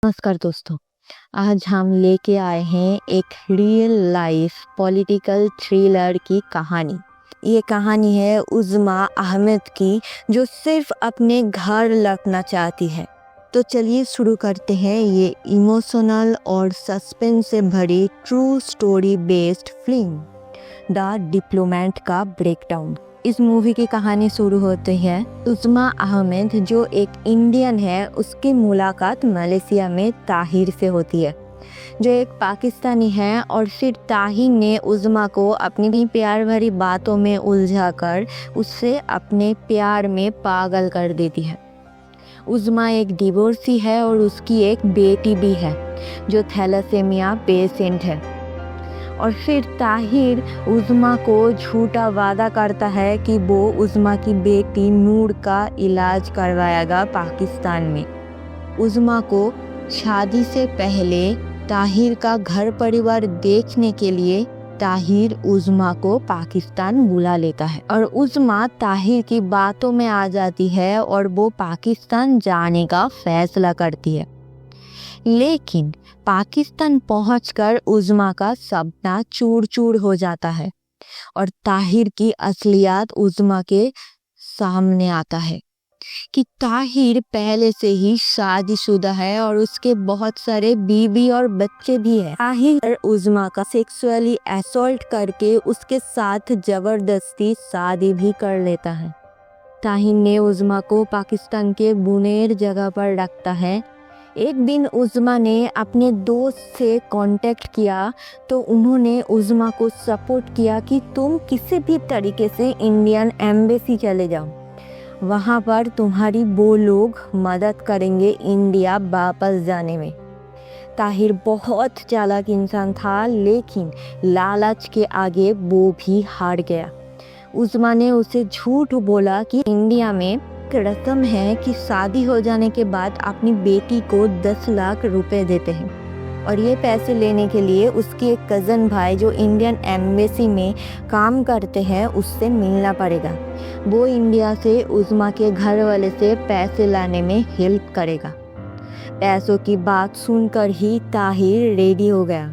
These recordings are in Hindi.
नमस्कार दोस्तों। आज हम लेके आए हैं एक रियल लाइफ पॉलिटिकल थ्रिलर की कहानी। ये कहानी है उज़्मा अहमद की, जो सिर्फ अपने घर लौटना चाहती है। तो चलिए शुरू करते हैं ये इमोशनल और सस्पेंस से भरी true story based film the diplomat का ब्रेकडाउन। इस मूवी की कहानी शुरू होती है उज़्मा अहमद, जो एक इंडियन है, उसकी मुलाकात मलेशिया में ताहिर से होती है, जो एक पाकिस्तानी है। और फिर ताहिर ने उज़्मा को अपनी प्यार भरी बातों में उलझाकर उससे अपने प्यार में पागल कर देती है। उज़्मा एक डिवोर्सी है और उसकी एक बेटी भी है, जो थैलेसेमिया पेशेंट है। और फिर ताहिर उज़्मा को झूठा वादा करता है कि वो उज़्मा की बेटी नूर का इलाज करवाएगा पाकिस्तान में। उज़्मा को शादी से पहले ताहिर का घर परिवार देखने के लिए ताहिर उज़्मा को पाकिस्तान बुला लेता है और उज़्मा ताहिर की बातों में आ जाती है और वो पाकिस्तान जाने का फैसला करती है। लेकिन पाकिस्तान पहुंचकर उज़्मा का सपना चूर चूर हो जाता है और ताहिर की असलियत उज़्मा के सामने आता है कि ताहिर पहले से ही शादीशुदा है और उसके बहुत सारे बीवी और बच्चे भी हैं। ताहिर उज़्मा का सेक्सुअली असॉल्ट करके उसके साथ जबरदस्ती शादी भी कर लेता है। ताहिर ने उज़्मा को पाकिस्तान के बुनेर जगह पर रखता है। एक दिन उज़्मा ने अपने दोस्त से कांटेक्ट किया तो उन्होंने उज़्मा को सपोर्ट किया कि तुम किसी भी तरीके से इंडियन एम्बेसी चले जाओ, वहाँ पर तुम्हारी वो लोग मदद करेंगे इंडिया वापस जाने में। ताहिर बहुत चालाक इंसान था, लेकिन लालच के आगे वो भी हार गया। उज़्मा ने उसे झूठ बोला कि इंडिया में रस्म है कि शादी हो जाने के बाद अपनी बेटी को 10 लाख रुपए देते हैं और ये पैसे लेने के लिए उसकी एक कज़न भाई जो इंडियन एम्बेसी में काम करते हैं उससे मिलना पड़ेगा। वो इंडिया से उज़्मा के घर वाले से पैसे लाने में हेल्प करेगा। पैसों की बात सुनकर ही ताहिर रेडी हो गया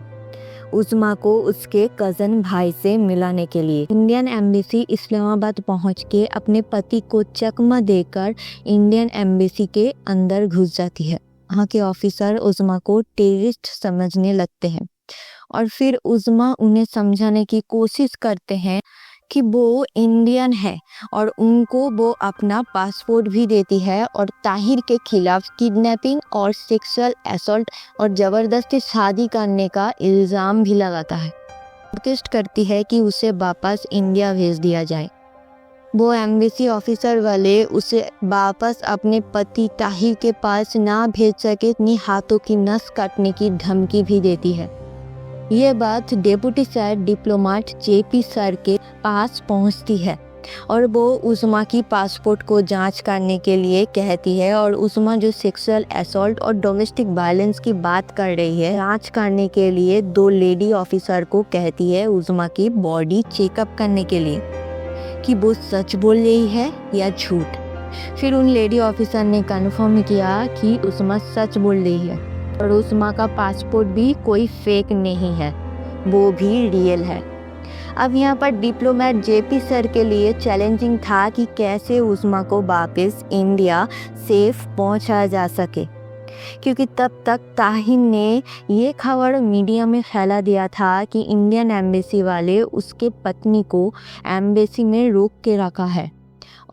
उज़्मा को उसके कज़न भाई से मिलाने के लिए। इंडियन एम्बेसी इस्लामाबाद पहुंच के अपने पति को चकमा देकर इंडियन एम्बेसी के अंदर घुस जाती है। वहाँ के ऑफिसर उज़्मा को टेररिस्ट समझने लगते हैं और फिर उज़्मा उन्हें समझाने की कोशिश करते हैं कि वो इंडियन है और उनको वो अपना पासपोर्ट भी देती है और ताहिर के खिलाफ किडनैपिंग और सेक्सुअल असॉल्ट और ज़बरदस्ती शादी करने का इल्ज़ाम भी लगाता है। रिक्वेस्ट करती है कि उसे वापस इंडिया भेज दिया जाए। वो एम्बेसी ऑफिसर वाले उसे वापस अपने पति ताहिर के पास ना भेज सके इतनी हाथों की नस काटने की धमकी भी देती है। ये बात deputy sir diplomat JP sir के पास पहुंचती है और वो उज़्मा की पासपोर्ट को जांच करने के लिए कहती है और उज़्मा जो सेक्सुअल असॉल्ट और डोमेस्टिक वायलेंस की बात कर रही है, जांच करने के लिए 2 लेडी ऑफिसर को कहती है उज़्मा की बॉडी चेकअप करने के लिए कि वो सच बोल रही है या झूठ। फिर उन लेडी ऑफिसर ने कन्फर्म किया कि उज़्मा सच बोल रही है और उज़्मा का पासपोर्ट भी कोई फेक नहीं है, वो भी रियल है। अब यहाँ पर डिप्लोमेट जेपी सर के लिए चैलेंजिंग था कि कैसे उज़्मा को वापस इंडिया सेफ पहुँचाया जा सके, क्योंकि तब तक ताहिर ने ये खबर मीडिया में फैला दिया था कि इंडियन एम्बेसी वाले उसके पत्नी को एम्बेसी में रोक के रखा है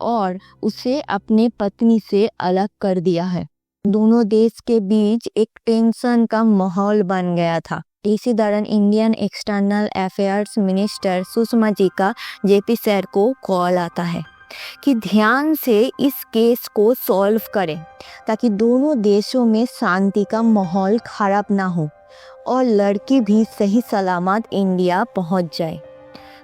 और उसे अपने पत्नी से अलग कर दिया है। दोनों देश के बीच एक टेंशन का माहौल बन गया था। इसी दौरान Indian external affairs minister Sushma ji का जेपी सर को कॉल आता है कि ध्यान से इस केस को सॉल्व करें ताकि दोनों देशों में शांति का माहौल खराब ना हो और लड़की भी सही सलामत इंडिया पहुंच जाए।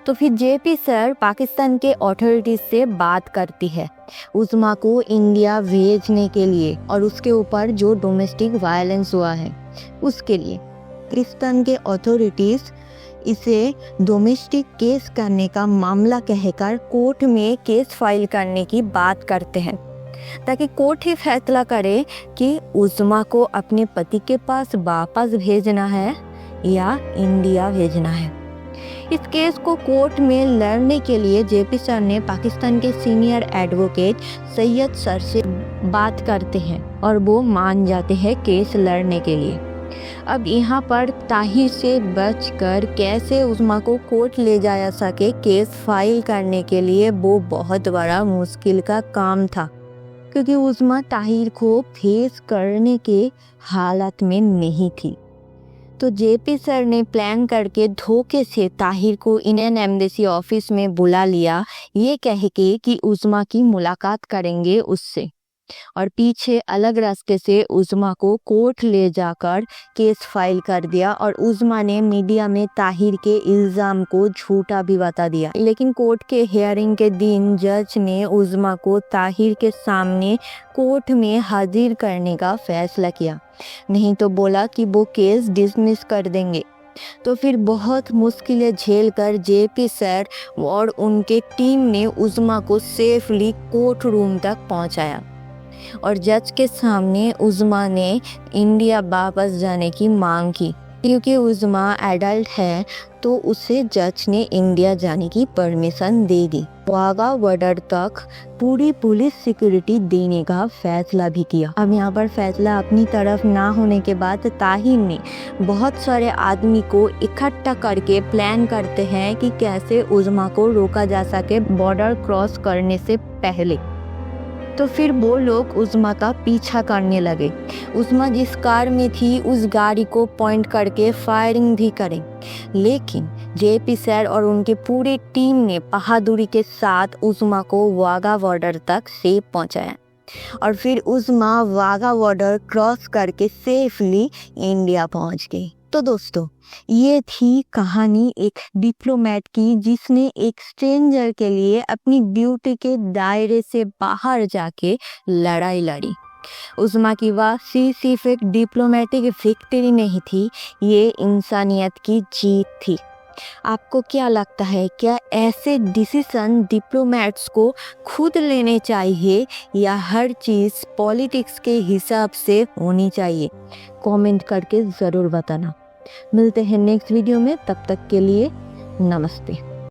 तो फिर जेपी सर पाकिस्तान के अथॉरिटीज से बात करती है उज़्मा को इंडिया भेजने के लिए और उसके ऊपर जो डोमेस्टिक वायलेंस हुआ है उसके लिए। पाकिस्तान के अथॉरिटीज इसे डोमेस्टिक केस करने का मामला कहकर कोर्ट में केस फाइल करने की बात करते हैं। ताकि कोर्ट ही फैसला करे कि उज़्मा को अपने पति के पास वापस भेजना है या इंडिया भेजना है। इस केस को कोर्ट में लड़ने के लिए जेपी सर ने पाकिस्तान के सीनियर एडवोकेट सैयद सर से बात करते हैं और वो मान जाते हैं केस लड़ने के लिए। अब यहाँ पर ताहिर से बचकर कैसे उज़्मा को कोर्ट ले जाया सके केस फाइल करने के लिए, वो बहुत बड़ा मुश्किल का काम था, क्योंकि उज़्मा ताहिर को फेस करने के हालत में नहीं थी। तो जेपी सर ने प्लान करके धोखे से ताहिर को इंडियन एम्बेसी ऑफिस में बुला लिया, ये कह के कि उज़्मा की मुलाकात करेंगे उससे, और पीछे अलग रास्ते से उज़्मा को कोर्ट ले जाकर केस फाइल कर दिया। और उज़्मा ने मीडिया में ताहिर के इल्ज़ाम को झूठा भी बता दिया। लेकिन कोर्ट के हियरिंग के दिन जज ने उज़्मा को ताहिर के सामने कोर्ट में हाजिर करने का फैसला किया, नहीं तो बोला कि वो केस डिसमिस कर देंगे। तो फिर बहुत मुश्किलें झेल कर जेपी सर और उनके टीम ने उज़्मा को सेफली कोर्ट रूम तक पहुंचाया और जज के सामने उज़्मा ने इंडिया वापस जाने की मांग की। क्योंकि उज़्मा एडल्ट है तो उसे जज ने इंडिया जाने की परमिशन दे दी। वाघा बॉर्डर तक पूरी पुलिस सिक्योरिटी देने का फैसला भी किया। अब यहाँ पर फैसला अपनी तरफ ना होने के बाद ताहिर ने बहुत सारे आदमी को इकट्ठा करके प्लान करते हैं कि कैसे उज़्मा को रोका जा सके बॉर्डर क्रॉस करने से पहले। तो फिर वो लोग उज़्मा का पीछा करने लगे। उज़्मा जिस कार में थी उस गाड़ी को पॉइंट करके फायरिंग भी करें, लेकिन जेपी सर और उनके पूरी टीम ने बहादुरी के साथ उज़्मा को वाघा बॉर्डर तक सेफ पहुंचाया और फिर उज़्मा वाघा बॉर्डर क्रॉस करके सेफली इंडिया पहुंच गई। तो दोस्तों, ये थी कहानी एक डिप्लोमेट की जिसने एक स्ट्रेंजर के लिए अपनी ड्यूटी के दायरे से बाहर जाके लड़ाई लड़ी। उज़्मा की वापसी सिर्फ एक डिप्लोमेटिक विक्ट्री नहीं थी, ये इंसानियत की जीत थी। आपको क्या लगता है, क्या ऐसे डिसीजन डिप्लोमेट्स को खुद लेने चाहिए या हर चीज़ पॉलिटिक्स के हिसाब से होनी चाहिए? कमेंट करके ज़रूर बताना। मिलते हैं नेक्स्ट वीडियो में, तब तक के लिए नमस्ते।